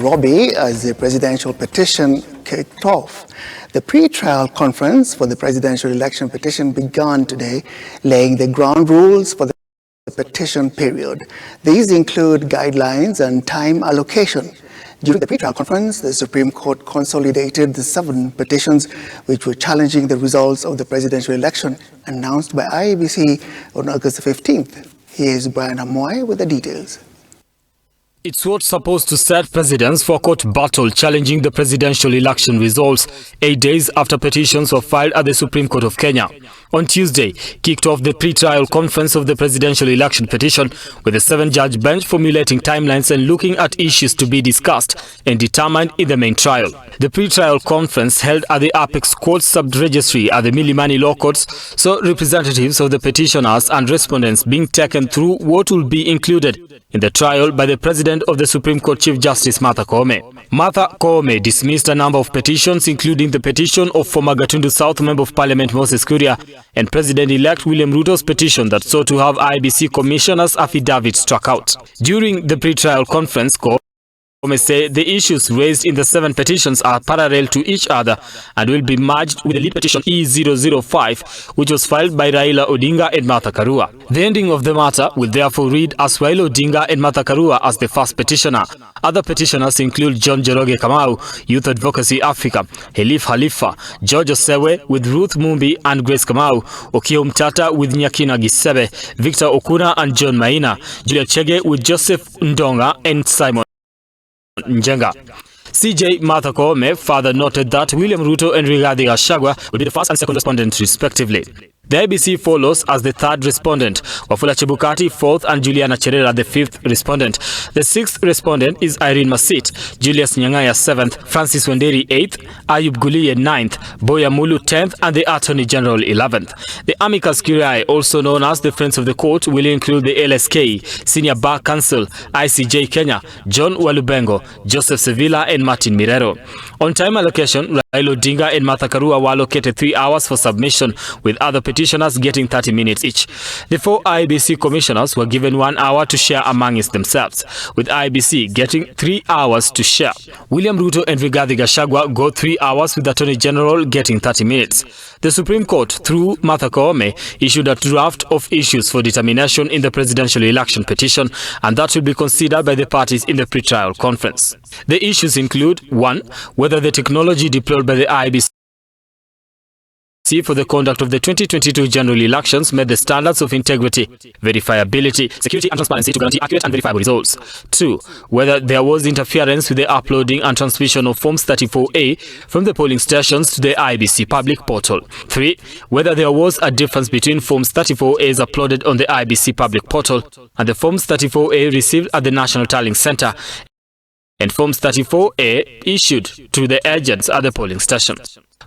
Nairobi as the presidential petition kicked off. The pre-trial conference for the presidential election petition began today, laying the ground rules for the petition period. These include guidelines and time allocation. During the pre-trial conference, the Supreme Court consolidated the 7 petitions which were challenging the results of the presidential election announced by IEBC on August 15th. Here's Brian Amoy with the details. It's what's supposed to set precedents for court battle challenging the presidential election results 8 days after petitions were filed at the Supreme Court of Kenya. On Tuesday, kicked off the pre-trial conference of the presidential election petition with a 7-judge bench formulating timelines and looking at issues to be discussed and determined in the main trial. The pre-trial conference held at the Apex Court Sub-Registry at the Milimani Law Courts saw representatives of the petitioners and respondents being taken through what will be included in the trial by the President of the Supreme Court Chief Justice Martha Koome. Martha Koome dismissed a number of petitions, including the petition of former Gatundu South Member of Parliament Moses Kuria and President-elect William Ruto's petition that sought to have IEBC commissioners' affidavit struck out. During the pre-trial conference, Koome said the issues raised in the 7 petitions are parallel to each other and will be merged with the lead petition E005, which was filed by Raila Odinga and Martha Karua. The ending of the matter will therefore read as Raila Odinga and Martha Karua as the first petitioner. Other petitioners include John Njoroge Kamau, Youth Advocacy Africa, Helif Halifa, George Osewe with Ruth Mumbi and Grace Kamau, Okio Mtata with Nyakina Gisebe, Victor Okuna and John Maina, Julia Chege with Joseph Ndonga and Simon Njenga. CJ Martha Koome further noted that William Ruto and Rigathi Gachagua will be the first and second respondents respectively. The IEBC follows as the 3rd respondent, Wafula Chebukati 4th and Juliana Cherera the 5th respondent. The 6th respondent is Irene Masit, Julius Nyang'aya 7th, Francis Wanderi 8th, Ayub Guliye 9th, Boya Mulu 10th and the Attorney General 11th. The amicus curiae, also known as the Friends of the Court, will include the LSK, Senior Bar Council, ICJ Kenya, John Walubengo, Joseph Sevilla and Martin Mirero. On time allocation, Raila Odinga and Martha Karua were allocated 3 hours for submission, with other petitioners getting 30 minutes each. The 4 IEBC commissioners were given 1 hour to share amongst themselves, with IEBC getting 3 hours to share. William Ruto and Rigathi Gachagua got 3 hours, with the Attorney General getting 30 minutes. The Supreme Court, through Martha Koome, issued a draft of issues for determination in the presidential election petition, and that will be considered by the parties in the pre-trial conference. The issues include 1. Whether the technology deployed by the IEBC for the conduct of the 2022 general elections met the standards of integrity, verifiability, security and transparency to guarantee accurate and verifiable results. 2. Whether there was interference with the uploading and transmission of Forms 34A from the polling stations to the IEBC public portal. 3. Whether there was a difference between Forms 34As uploaded on the IEBC public portal and the Forms 34A received at the National Tallying Center and Forms 34A issued to the agents at the polling station.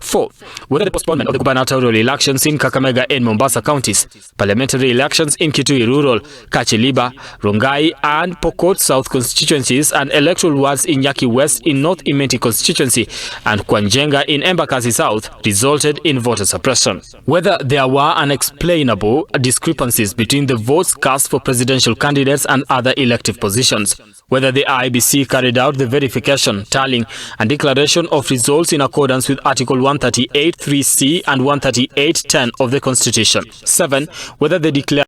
4. Whether the postponement of the gubernatorial elections in Kakamega and Mombasa counties, parliamentary elections in Kitui Rural, Kachiliba, Rongai and Pokot South constituencies and electoral wards in Yaki West in North Imenti constituency and Kwanjenga in Embakasi South resulted in voter suppression. Whether there were unexplainable discrepancies between the votes cast for presidential candidates and other elective positions. Whether the IEBC carried out the verification, tallying and declaration of results in accordance with Article 138(3)(c) and 138(10) of the Constitution. 7. Whether the declared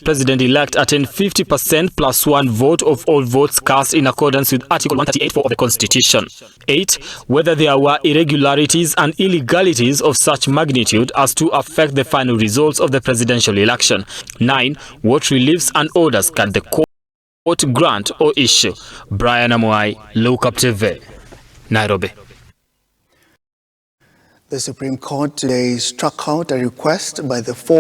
President-elect attained 50% plus 1 vote of all votes cast in accordance with Article 138(4) of the Constitution. 8. Whether there were irregularities and illegalities of such magnitude as to affect the final results of the presidential election. 9. What reliefs and orders can the court grant or issue. Brian Amoy, Look Up TV, Nairobi. The Supreme Court today struck out a request by the 4